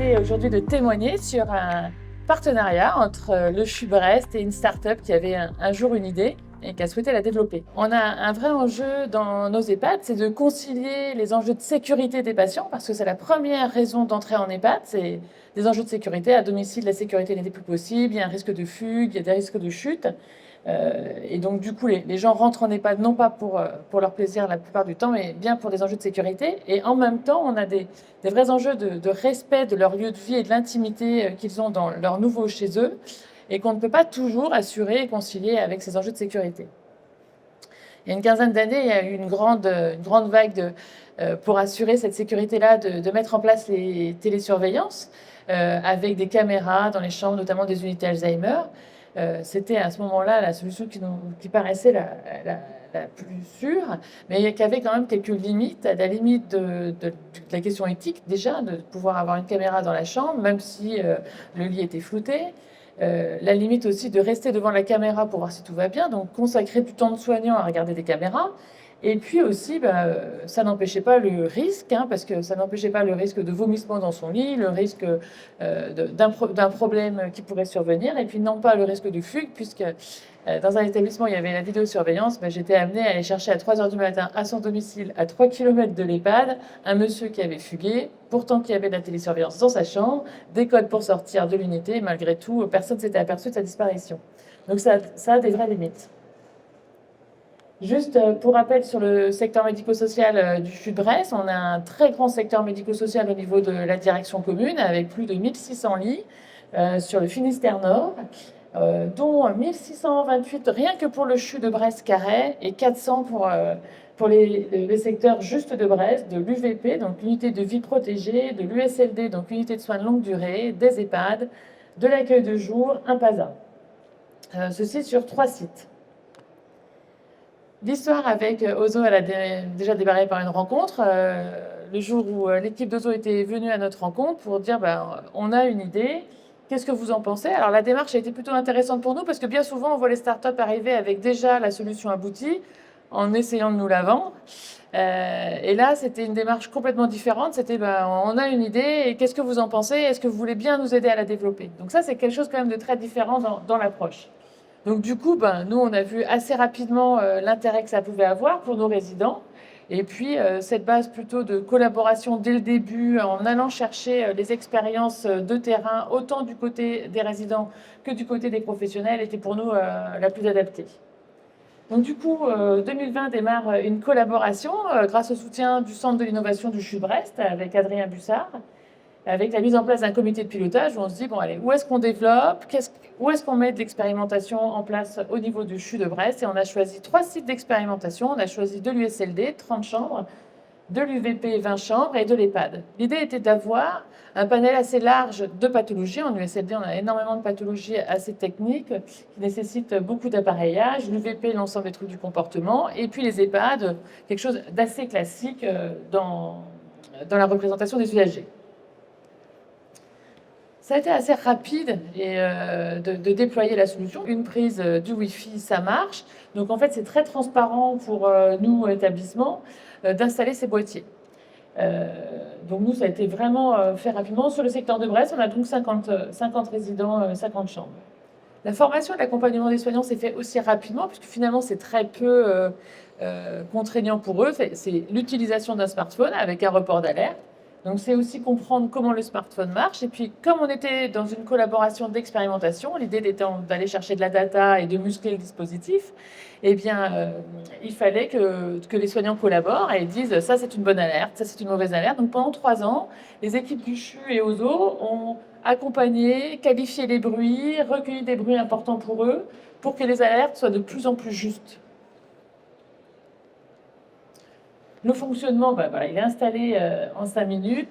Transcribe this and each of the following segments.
décidé aujourd'hui de témoigner sur un partenariat entre le CHU Brest et une start-up qui avait un jour une idée et qui a souhaité la développer. On a un vrai enjeu dans nos EHPAD, c'est de concilier les enjeux de sécurité des patients, parce que c'est la première raison d'entrer en EHPAD, c'est des enjeux de sécurité. À domicile, la sécurité n'était plus possible, il y a un risque de fugue, il y a des risques de chute. Et donc, du coup, les gens rentrent en EHPAD non pas pour leur plaisir la plupart du temps, mais bien pour des enjeux de sécurité. Et en même temps, on a des vrais enjeux de respect de leur lieu de vie et de l'intimité qu'ils ont dans leur nouveau chez eux, et qu'on ne peut pas toujours assurer et concilier avec ces enjeux de sécurité. Il y a une quinzaine d'années, il y a eu une grande vague pour assurer cette sécurité-là, de mettre en place les télésurveillances avec des caméras dans les chambres, notamment des unités Alzheimer. C'était à ce moment-là la solution qui paraissait la plus sûre, mais qui avait quand même quelques limites, à la limite de la question éthique déjà, de pouvoir avoir une caméra dans la chambre, même si le lit était flouté. La limite aussi de rester devant la caméra pour voir si tout va bien, donc consacrer du temps de soignant à regarder des caméras. Et puis aussi, ça n'empêchait pas le risque, parce que ça n'empêchait pas le risque de vomissement dans son lit, le risque d'un problème qui pourrait survenir, et puis non pas le risque de fugue, puisque dans un établissement, il y avait la vidéosurveillance. J'étais amenée à aller chercher à 3 heures du matin à son domicile, à 3 km de l'EHPAD, un monsieur qui avait fugué, pourtant qui avait de la télésurveillance dans sa chambre, des codes pour sortir de l'unité, et malgré tout, personne ne s'était aperçu de sa disparition. Donc ça a des vraies limites. Juste pour rappel sur le secteur médico-social du CHU de Brest, on a un très grand secteur médico-social au niveau de la direction commune, avec plus de 1600 lits sur le Finistère Nord, dont 1628 rien que pour le CHU de Brest-Carré et 400 pour les secteurs juste de Brest, de l'UVP, donc l'unité de vie protégée, de l'USLD, donc l'unité de soins de longue durée, des EHPAD, de l'accueil de jour, un PASA. Ceci sur 3 sites. L'histoire avec Ozo, elle a déjà démarré par une rencontre. Le jour où l'équipe d'Ozo était venue à notre rencontre pour dire on a une idée, qu'est-ce que vous en pensez? Alors la démarche a été plutôt intéressante pour nous parce que bien souvent on voit les startups arriver avec déjà la solution aboutie en essayant de nous la vendre. Et là, c'était une démarche complètement différente. C'était on a une idée et qu'est-ce que vous en pensez? Est-ce que vous voulez bien nous aider à la développer? Donc ça, c'est quelque chose quand même de très différent dans l'approche. Donc du coup, nous, on a vu assez rapidement l'intérêt que ça pouvait avoir pour nos résidents. Et puis, cette base plutôt de collaboration dès le début, en allant chercher les expériences de terrain, autant du côté des résidents que du côté des professionnels, était pour nous la plus adaptée. Donc du coup, 2020 démarre une collaboration grâce au soutien du Centre de l'innovation du CHU Brest avec Adrien Bussard, avec la mise en place d'un comité de pilotage où on se dit, allez, où est-ce qu'on développe, où est-ce qu'on met de l'expérimentation en place au niveau du CHU de Brest. Et on a choisi 3 sites d'expérimentation. On a choisi de l'USLD, 30 chambres, de l'UVP, 20 chambres, et de l'EHPAD. L'idée était d'avoir un panel assez large de pathologies. En USLD, on a énormément de pathologies assez techniques qui nécessitent beaucoup d'appareillage. L'UVP, l'ensemble des troubles du comportement. Et puis les EHPAD, quelque chose d'assez classique dans la représentation des usagers. Ça a été assez rapide de déployer la solution. Une prise du Wi-Fi, ça marche. Donc en fait, c'est très transparent pour nous, établissements, d'installer ces boîtiers. Donc nous, ça a été vraiment fait rapidement. Sur le secteur de Brest, on a donc 50 résidents, 50 chambres. La formation et l'accompagnement des soignants s'est fait aussi rapidement, puisque finalement, c'est très peu contraignant pour eux. C'est l'utilisation d'un smartphone avec un report d'alerte. Donc c'est aussi comprendre comment le smartphone marche. Et puis comme on était dans une collaboration d'expérimentation, l'idée étant d'aller chercher de la data et de muscler le dispositif, il fallait que les soignants collaborent et disent ça c'est une bonne alerte, ça c'est une mauvaise alerte. Donc pendant 3 ans, les équipes du CHU et OZO ont accompagné, qualifié les bruits, recueilli des bruits importants pour eux, pour que les alertes soient de plus en plus justes. Le fonctionnement, il est installé en 5 minutes.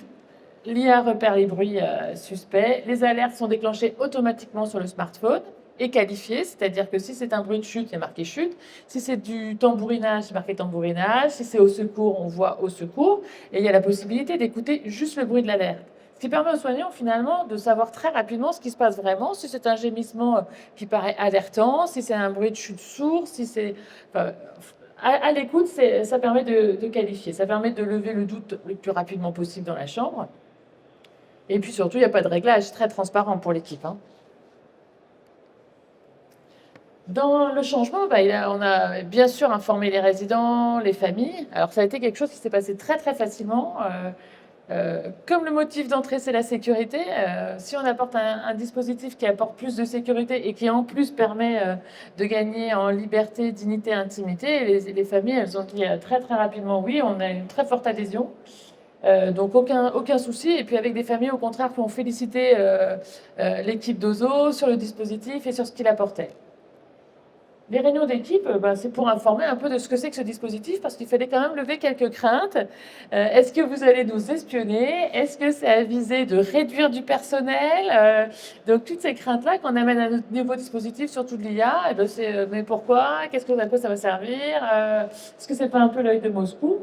L'IA repère les bruits suspects. Les alertes sont déclenchées automatiquement sur le smartphone et qualifiées, c'est-à-dire que si c'est un bruit de chute, il y a marqué chute. Si c'est du tambourinage, c'est marqué tambourinage. Si c'est au secours, on voit au secours. Et il y a la possibilité d'écouter juste le bruit de l'alerte. Ce qui permet aux soignants, finalement, de savoir très rapidement ce qui se passe vraiment, si c'est un gémissement qui paraît alertant, si c'est un bruit de chute sourd, si c'est... à l'écoute, ça permet de qualifier, ça permet de lever le doute le plus rapidement possible dans la chambre. Et puis surtout, il n'y a pas de réglage, très transparent pour l'équipe, hein. Dans le changement, on a bien sûr informé les résidents, les familles. Alors ça a été quelque chose qui s'est passé très très facilement. Comme le motif d'entrée, c'est la sécurité, si on apporte un dispositif qui apporte plus de sécurité et qui en plus permet de gagner en liberté, dignité, intimité, les familles, elles ont dit très très rapidement oui, on a une très forte adhésion. Donc aucun souci. Et puis avec des familles, au contraire, qui ont félicité l'équipe d'Ozo sur le dispositif et sur ce qu'il apportait. Les réunions d'équipe, c'est pour informer un peu de ce que c'est que ce dispositif, parce qu'il fallait quand même lever quelques craintes. Est-ce que vous allez nous espionner? Est-ce que c'est à viser de réduire du personnel? Donc toutes ces craintes-là qu'on amène à notre nouveau dispositif, surtout de l'IA, eh ben, c'est mais pourquoi? À quoi ça va servir? Est-ce que c'est pas un peu l'œil de Moscou?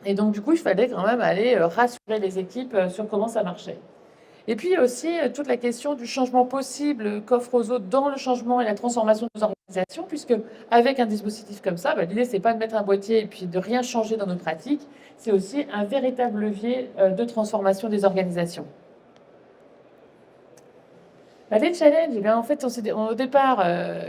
Et donc du coup, il fallait quand même aller rassurer les équipes sur comment ça marchait. Et puis aussi, toute la question du changement possible qu'offre aux autres dans le changement et la transformation de nos organisations, puisque avec un dispositif comme ça, l'idée, c'est pas de mettre un boîtier et puis de rien changer dans nos pratiques, c'est aussi un véritable levier de transformation des organisations. Les challenges, eh bien, en fait, au départ,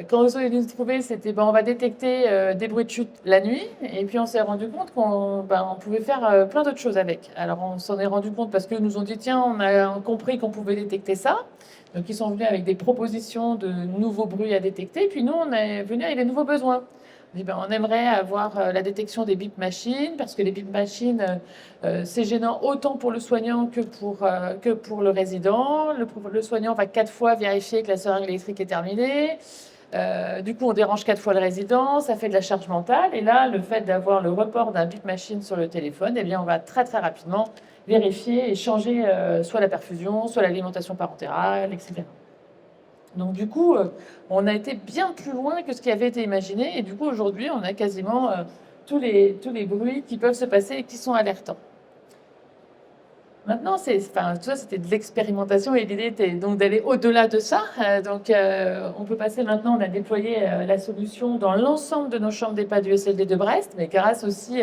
quand Ozo est venu se trouver, c'était on va détecter des bruits de chute la nuit. Et puis on s'est rendu compte qu'on pouvait faire plein d'autres choses avec. Alors on s'en est rendu compte parce qu'ils nous ont dit tiens, on a compris qu'on pouvait détecter ça. Donc ils sont venus avec des propositions de nouveaux bruits à détecter. Puis nous, on est venus avec des nouveaux besoins. On aimerait avoir la détection des bip machines, parce que les bip machines, c'est gênant autant pour le soignant que pour le résident. Le soignant va 4 fois vérifier que la seringue électrique est terminée. Du coup, on dérange 4 fois le résident, ça fait de la charge mentale. Et là, le fait d'avoir le report d'un bip machine sur le téléphone, eh bien, on va très très rapidement vérifier et changer soit la perfusion, soit l'alimentation parentérale, etc. Donc du coup, on a été bien plus loin que ce qui avait été imaginé. Et du coup, aujourd'hui, on a quasiment tous les bruits qui peuvent se passer et qui sont alertants. Maintenant, tout ça, c'était de l'expérimentation et l'idée était donc d'aller au-delà de ça. On peut passer maintenant, on a déployé la solution dans l'ensemble de nos chambres d'EHPAD du SLD de Brest, mais grâce aussi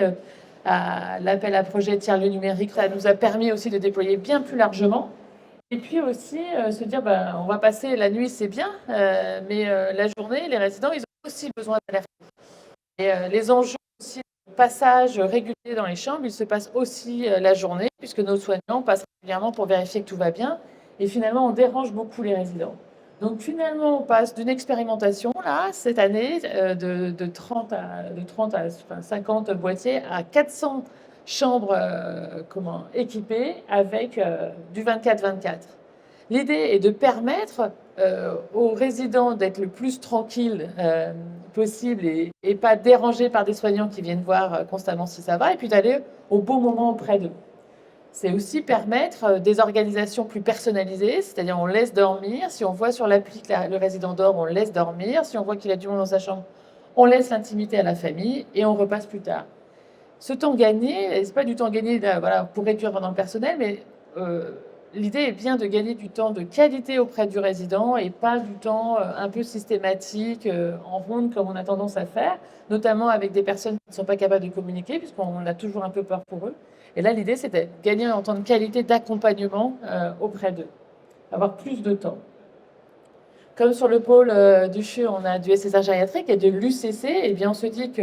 à l'appel à projet tiers-lieu numérique, ça nous a permis aussi de déployer bien plus largement. Et puis aussi se dire, on va passer la nuit, c'est bien, mais la journée, les résidents, ils ont aussi besoin d'alerte. Et les enjeux aussi de passage régulier dans les chambres, ils se passent aussi la journée, puisque nos soignants passent régulièrement pour vérifier que tout va bien. Et finalement, on dérange beaucoup les résidents. Donc finalement, on passe d'une expérimentation, là, cette année, de 30 à 50 boîtiers à 400 chambres équipées avec du 24-24. L'idée est de permettre aux résidents d'être le plus tranquille possible et pas dérangés par des soignants qui viennent voir constamment si ça va, et puis d'aller au bon moment auprès d'eux. C'est aussi permettre des organisations plus personnalisées, c'est-à-dire on laisse dormir. Si on voit sur l'appli que le résident dort, on laisse dormir. Si on voit qu'il a du monde dans sa chambre, on laisse l'intimité à la famille et on repasse plus tard. Ce temps gagné, c'est pas du temps gagné pour réduire pendant le personnel, mais l'idée est bien de gagner du temps de qualité auprès du résident et pas du temps un peu systématique, en ronde comme on a tendance à faire, notamment avec des personnes qui ne sont pas capables de communiquer, puisqu'on a toujours un peu peur pour eux. Et là, l'idée, c'est de gagner en temps de qualité d'accompagnement auprès d'eux, avoir plus de temps. Comme sur le pôle du CHU, on a du SSR gériatrique et de l'UCC, et bien on se dit que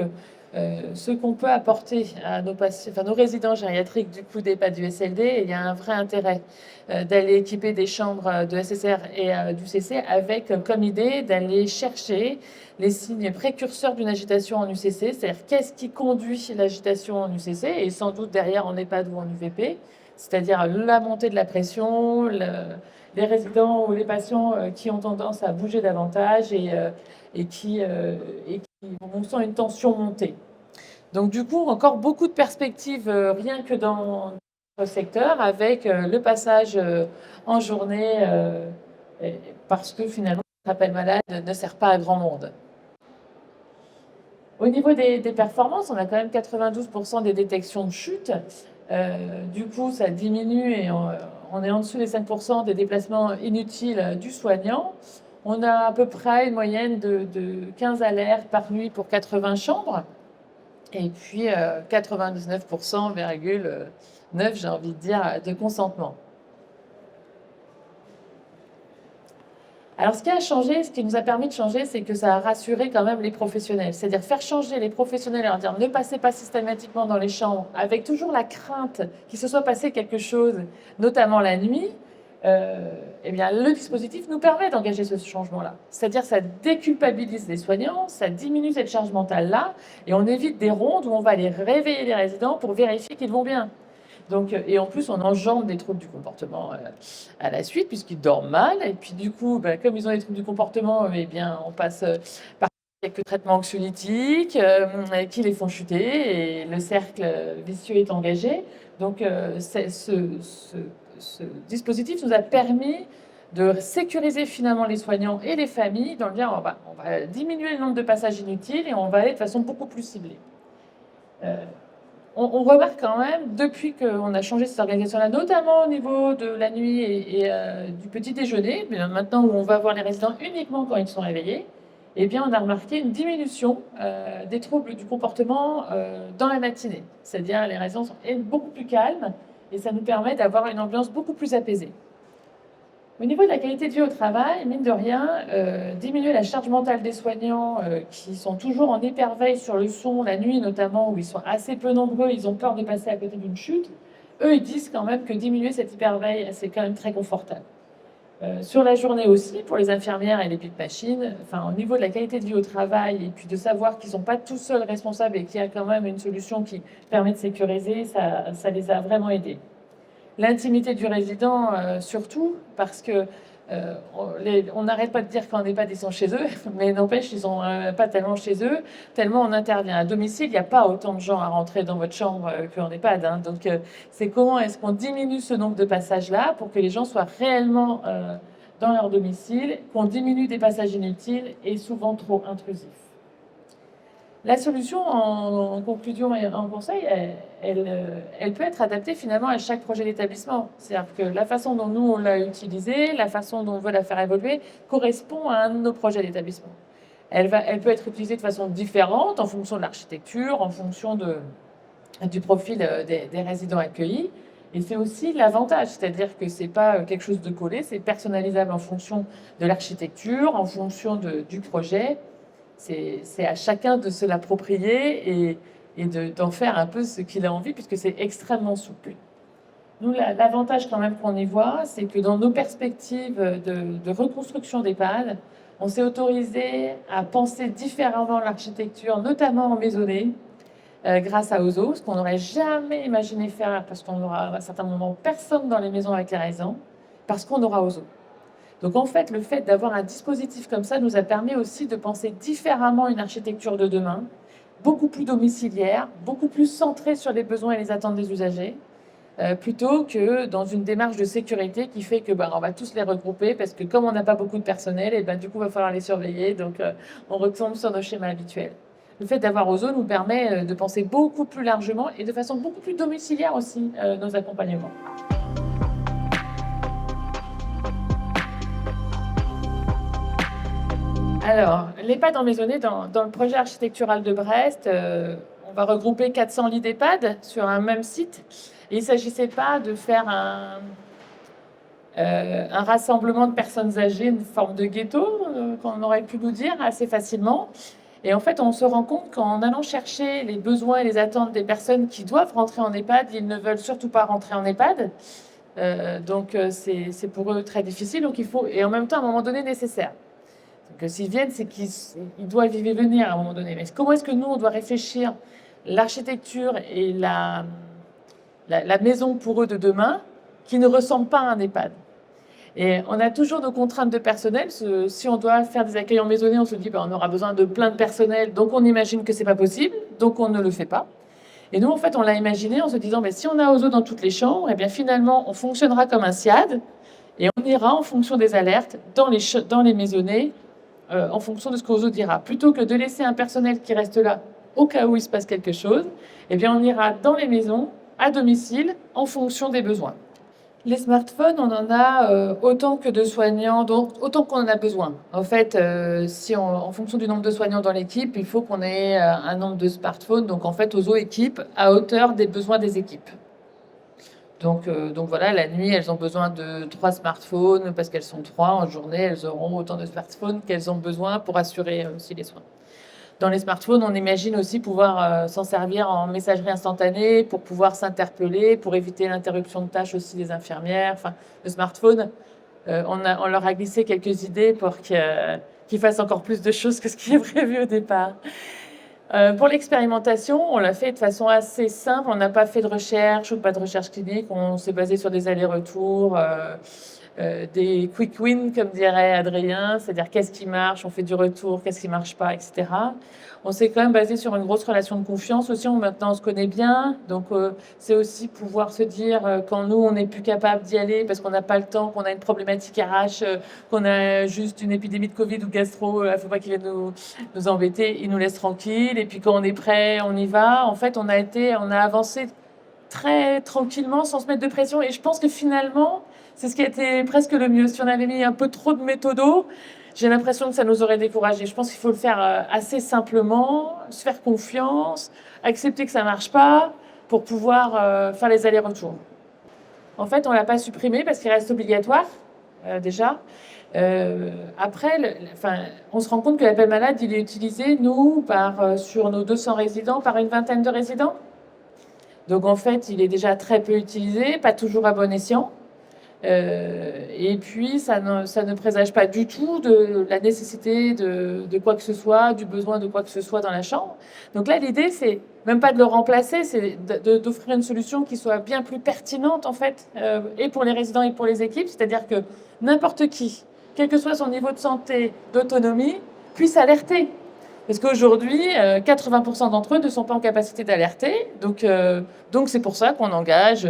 ce qu'on peut apporter à nos patients, nos résidents gériatriques du coup d'EHPAD du SLD, il y a un vrai intérêt d'aller équiper des chambres de SSR et du CC avec comme idée d'aller chercher les signes précurseurs d'une agitation en UCC, c'est-à-dire qu'est-ce qui conduit l'agitation en UCC et sans doute derrière en EHPAD ou en UVP, c'est-à-dire la montée de la pression, les résidents ou les patients qui ont tendance à bouger davantage et qui on sent une tension monter. Donc du coup, encore beaucoup de perspectives rien que dans notre secteur avec le passage en journée parce que finalement, le rappel malade ne sert pas à grand monde. Au niveau des performances, on a quand même 92% des détections de chute. Du coup, ça diminue et on est en dessous des 5% des déplacements inutiles du soignant. On a à peu près une moyenne de 15 alertes par nuit pour 80 chambres. Et puis 99,9%, j'ai envie de dire, de consentement. Alors, ce qui a changé, ce qui nous a permis de changer, c'est que ça a rassuré quand même les professionnels. C'est-à-dire faire changer les professionnels et leur dire ne passez pas systématiquement dans les chambres, avec toujours la crainte qu'il se soit passé quelque chose, notamment la nuit. Eh bien, le dispositif nous permet d'engager ce changement-là. C'est-à-dire ça déculpabilise les soignants, ça diminue cette charge mentale-là, et on évite des rondes où on va aller réveiller les résidents pour vérifier qu'ils vont bien. Donc, et en plus, on engendre des troubles du comportement à la suite, puisqu'ils dorment mal. Et puis, du coup, comme ils ont des troubles du comportement, eh bien, on passe par quelques traitements anxiolytiques qui les font chuter, et le cercle vicieux est engagé. Donc, ce dispositif nous a permis de sécuriser finalement les soignants et les familles, dans le dire on va diminuer le nombre de passages inutiles et on va aller de façon beaucoup plus ciblée. On remarque quand même, depuis qu'on a changé cette organisation-là, notamment au niveau de la nuit et du petit déjeuner, mais maintenant où on va voir les résidents uniquement quand ils sont réveillés, eh bien, on a remarqué une diminution des troubles du comportement dans la matinée. C'est-à-dire les résidents sont beaucoup plus calmes et ça nous permet d'avoir une ambiance beaucoup plus apaisée. Au niveau de la qualité de vie au travail, mine de rien, diminuer la charge mentale des soignants qui sont toujours en hyperveille sur le son, la nuit notamment, où ils sont assez peu nombreux, ils ont peur de passer à côté d'une chute. Eux, ils disent quand même que diminuer cette hyperveille, c'est quand même très confortable. Sur la journée aussi, pour les infirmières et les petites machines, enfin, au niveau de la qualité de vie au travail, et puis de savoir qu'ils ne sont pas tous seuls responsables et qu'il y a quand même une solution qui permet de sécuriser, ça les a vraiment aidés. L'intimité du résident, surtout, parce que on n'arrête pas de dire qu'en EHPAD, ils sont chez eux, mais n'empêche, ils sont pas tellement chez eux, tellement on intervient. À domicile, il n'y a pas autant de gens à rentrer dans votre chambre qu'en EHPAD. Hein. Donc, c'est comment est-ce qu'on diminue ce nombre de passages-là pour que les gens soient réellement dans leur domicile, qu'on diminue des passages inutiles et souvent trop intrusifs. La solution, en conclusion et en conseil, elle peut être adaptée finalement à chaque projet d'établissement. C'est-à-dire que la façon dont nous, on l'a utilisée, la façon dont on veut la faire évoluer, correspond à un de nos projets d'établissement. Elle peut être utilisée de façon différente en fonction de l'architecture, en fonction du profil des résidents accueillis. Et c'est aussi l'avantage, c'est-à-dire que ce n'est pas quelque chose de collé, c'est personnalisable en fonction de l'architecture, en fonction du projet. C'est à chacun de se l'approprier et d'en faire un peu ce qu'il a envie, puisque c'est extrêmement souple. Nous, l'avantage quand même qu'on y voit, c'est que dans nos perspectives de reconstruction d'EHPAD, on s'est autorisé à penser différemment l'architecture, notamment en maisonnée, grâce à Ozo, ce qu'on n'aurait jamais imaginé faire, parce qu'on aura à un certain moment personne dans les maisons avec les raisins, parce qu'on aura Ozo. Donc en fait, le fait d'avoir un dispositif comme ça nous a permis aussi de penser différemment une architecture de demain, beaucoup plus domiciliaire, beaucoup plus centrée sur les besoins et les attentes des usagers, plutôt que dans une démarche de sécurité qui fait que on va tous les regrouper parce que comme on n'a pas beaucoup de personnel, et du coup, il va falloir les surveiller, donc on retombe sur nos schémas habituels. Le fait d'avoir Ozo nous permet de penser beaucoup plus largement et de façon beaucoup plus domiciliaire aussi nos accompagnements. Alors, l'EHPAD en maisonnée, dans le projet architectural de Brest, on va regrouper 400 lits d'EHPAD sur un même site. Et il ne s'agissait pas de faire un rassemblement de personnes âgées, une forme de ghetto, qu'on aurait pu nous dire assez facilement. Et en fait, on se rend compte qu'en allant chercher les besoins et les attentes des personnes qui doivent rentrer en EHPAD, ils ne veulent surtout pas rentrer en EHPAD. Donc, c'est pour eux très difficile. Donc, il faut, et en même temps, à un moment donné, nécessaire. Donc, s'ils viennent, c'est qu'ils doivent y venir à un moment donné. Mais comment est-ce que nous, on doit réfléchir l'architecture et la maison pour eux de demain qui ne ressemble pas à un EHPAD? Et on a toujours nos contraintes de personnel. Si on doit faire des accueils en maisonnée, on se dit on aura besoin de plein de personnel, donc on imagine que c'est pas possible, donc on ne le fait pas. Et nous, en fait, on l'a imaginé en se disant si on a Ozo dans toutes les chambres, et bien finalement, on fonctionnera comme un SIAD et on ira en fonction des alertes dans les maisonnées, en fonction de ce qu'Ozo dira. Plutôt que de laisser un personnel qui reste là au cas où il se passe quelque chose, eh bien on ira dans les maisons, à domicile, en fonction des besoins. Les smartphones, on en a autant que de soignants, donc autant qu'on en a besoin. En fait, en fonction du nombre de soignants dans l'équipe, il faut qu'on ait un nombre de smartphones. Donc en fait, Ozo équipe à hauteur des besoins des équipes. Donc voilà, la nuit, elles ont besoin de 3 smartphones parce qu'elles sont 3. En journée, elles auront autant de smartphones qu'elles ont besoin pour assurer aussi les soins. Dans les smartphones, on imagine aussi pouvoir s'en servir en messagerie instantanée pour pouvoir s'interpeller, pour éviter l'interruption de tâches aussi des infirmières. Enfin, le smartphone, on leur a glissé quelques idées pour qu'ils fassent encore plus de choses que ce qui est prévu au départ. Pour l'expérimentation, on l'a fait de façon assez simple. On n'a pas fait de recherche ou pas de recherche clinique. On s'est basé sur des allers-retours, des quick wins, comme dirait Adrien, c'est-à-dire qu'est-ce qui marche, on fait du retour, qu'est-ce qui marche pas, etc. On s'est quand même basé sur une grosse relation de confiance aussi. Maintenant, on se connaît bien, donc c'est aussi pouvoir se dire quand nous, on n'est plus capable d'y aller parce qu'on n'a pas le temps, qu'on a une problématique RH, qu'on a juste une épidémie de Covid ou gastro, il ne faut pas qu'ils viennent nous embêter, ils nous laissent tranquilles. Et puis quand on est prêt, on y va. En fait, on a avancé très tranquillement sans se mettre de pression. Et je pense que finalement, c'est ce qui a été presque le mieux. Si on avait mis un peu trop de méthodo, j'ai l'impression que ça nous aurait découragés. Je pense qu'il faut le faire assez simplement, se faire confiance, accepter que ça marche pas pour pouvoir faire les allers-retours. En fait, on l'a pas supprimé parce qu'il reste obligatoire déjà. Après, on se rend compte que l'appel malade, il est utilisé, nous, sur nos 200 résidents, par une vingtaine de résidents. Donc en fait, il est déjà très peu utilisé, pas toujours à bon escient. Et puis, ça ne présage pas du tout de la nécessité de quoi que ce soit, du besoin de quoi que ce soit dans la chambre. Donc là, l'idée, c'est même pas de le remplacer, c'est d'offrir une solution qui soit bien plus pertinente, en fait, et pour les résidents et pour les équipes. C'est-à-dire que n'importe qui, quel que soit son niveau de santé, d'autonomie, puisse alerter. Parce qu'aujourd'hui, 80% d'entre eux ne sont pas en capacité d'alerter. Donc c'est pour ça qu'on engage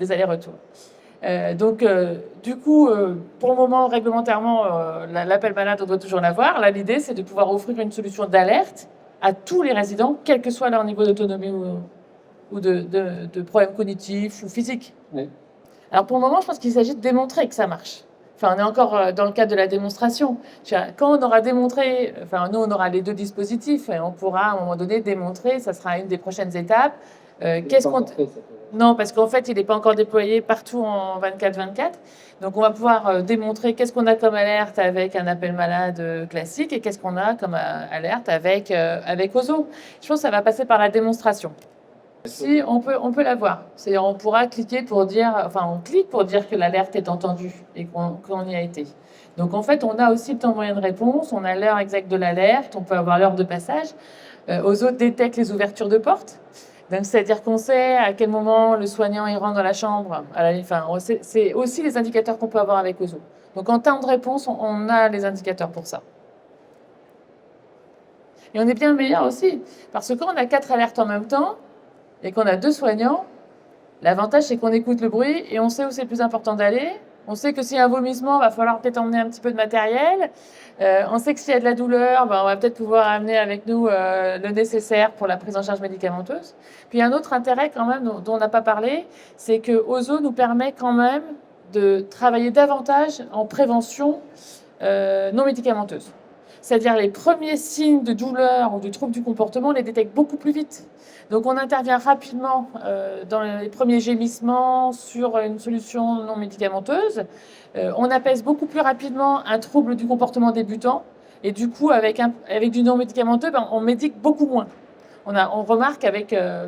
des allers-retours. Du coup, pour le moment, réglementairement, l'appel malade, on doit toujours l'avoir. Là, l'idée, c'est de pouvoir offrir une solution d'alerte à tous les résidents, quel que soit leur niveau d'autonomie ou de problèmes cognitifs ou physiques. Oui. Alors, pour le moment, je pense qu'il s'agit de démontrer que ça marche. Enfin, on est encore dans le cadre de la démonstration. Quand on aura démontré, nous, on aura les deux dispositifs et on pourra, à un moment donné, démontrer, ça sera une des prochaines étapes. Qu'est-ce qu'on... Non, parce qu'en fait, il n'est pas encore déployé partout en 24/24. Donc, on va pouvoir démontrer qu'est-ce qu'on a comme alerte avec un appel malade classique et qu'est-ce qu'on a comme alerte avec OZO. Je pense que ça va passer par la démonstration. Si, on peut l'avoir. C'est-à-dire, on pourra cliquer pour dire, on clique pour dire que l'alerte est entendue et qu'on y a été. Donc, en fait, on a aussi le temps moyen de réponse, on a l'heure exacte de l'alerte, on peut avoir l'heure de passage. OZO détecte les ouvertures de portes. Donc, c'est-à-dire qu'on sait à quel moment le soignant il rentre dans la chambre. C'est aussi les indicateurs qu'on peut avoir avec OZO. Donc, en temps de réponse, on a les indicateurs pour ça. Et on est bien meilleur aussi. Parce que quand on a 4 alertes en même temps et qu'on a 2 soignants, l'avantage, c'est qu'on écoute le bruit et on sait où c'est le plus important d'aller. On sait que s'il y a un vomissement, il va falloir peut-être emmener un petit peu de matériel. On sait que s'il y a de la douleur, on va peut-être pouvoir amener avec nous le nécessaire pour la prise en charge médicamenteuse. Puis il y a un autre intérêt quand même dont on n'a pas parlé, c'est que OZO nous permet quand même de travailler davantage en prévention non médicamenteuse. C'est-à-dire les premiers signes de douleur ou de trouble du comportement, on les détecte beaucoup plus vite. Donc on intervient rapidement dans les premiers gémissements sur une solution non médicamenteuse. On apaise beaucoup plus rapidement un trouble du comportement débutant. Et du coup, avec du non médicamenteux, on médique beaucoup moins. On remarque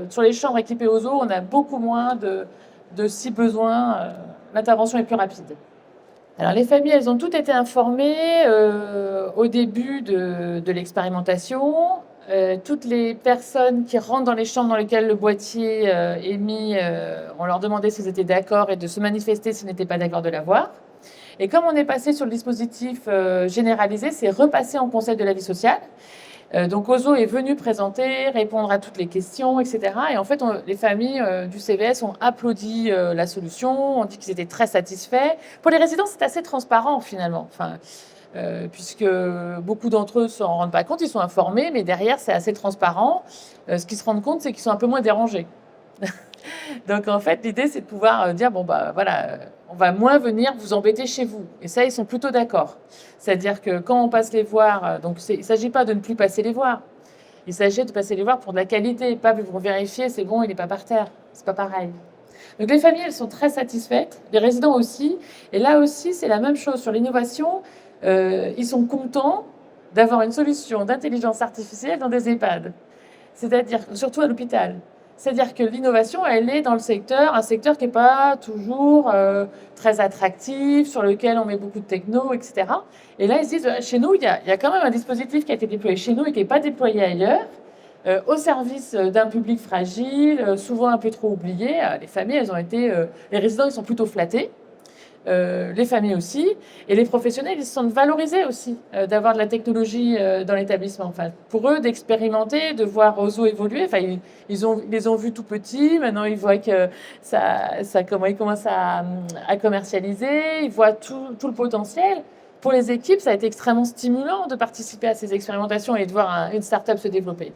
sur les chambres équipées OZO, on a beaucoup moins de si besoin, l'intervention est plus rapide. Alors les familles, elles ont toutes été informées au début de l'expérimentation. Toutes les personnes qui rentrent dans les chambres dans lesquelles le boîtier est mis, on leur demandait s'ils étaient d'accord et de se manifester s'ils n'étaient pas d'accord de l'avoir. Et comme on est passé sur le dispositif généralisé, c'est repassé en conseil de la vie sociale. Donc OZO est venu présenter, répondre à toutes les questions, etc. Et en fait, les familles du CVS ont applaudi la solution, ont dit qu'ils étaient très satisfaits. Pour les résidents, c'est assez transparent finalement. Puisque beaucoup d'entre eux ne s'en rendent pas compte, ils sont informés, mais derrière, c'est assez transparent. Ce qu'ils se rendent compte, c'est qu'ils sont un peu moins dérangés. Donc, en fait, l'idée, c'est de pouvoir dire, on va moins venir vous embêter chez vous. Et ça, ils sont plutôt d'accord. C'est-à-dire que quand on passe les voir, il ne s'agit pas de ne plus passer les voir. Il s'agit de passer les voir pour de la qualité, pas pour vérifier, c'est bon, il n'est pas par terre. C'est pas pareil. Donc les familles, elles sont très satisfaites, les résidents aussi. Et là aussi, c'est la même chose sur l'innovation. Ils sont contents d'avoir une solution d'intelligence artificielle dans des EHPAD, c'est-à-dire surtout à l'hôpital. C'est-à-dire que l'innovation, elle est dans le secteur, un secteur qui n'est pas toujours très attractif, sur lequel on met beaucoup de techno, etc. Et là, ils se disent, chez nous, il y a quand même un dispositif qui a été déployé chez nous et qui n'est pas déployé ailleurs, au service d'un public fragile, souvent un peu trop oublié. Les familles, elles ont été, les résidents, ils sont plutôt flattés. Les familles aussi, et les professionnels, ils se sentent valorisés aussi d'avoir de la technologie dans l'établissement. Enfin, pour eux, d'expérimenter, de voir Ozo évoluer. Enfin, ils les ont vus tout petits. Maintenant, ils voient que comment ils commencent à commercialiser. Ils voient tout le potentiel. Pour les équipes, ça a été extrêmement stimulant de participer à ces expérimentations et de voir une start-up se développer.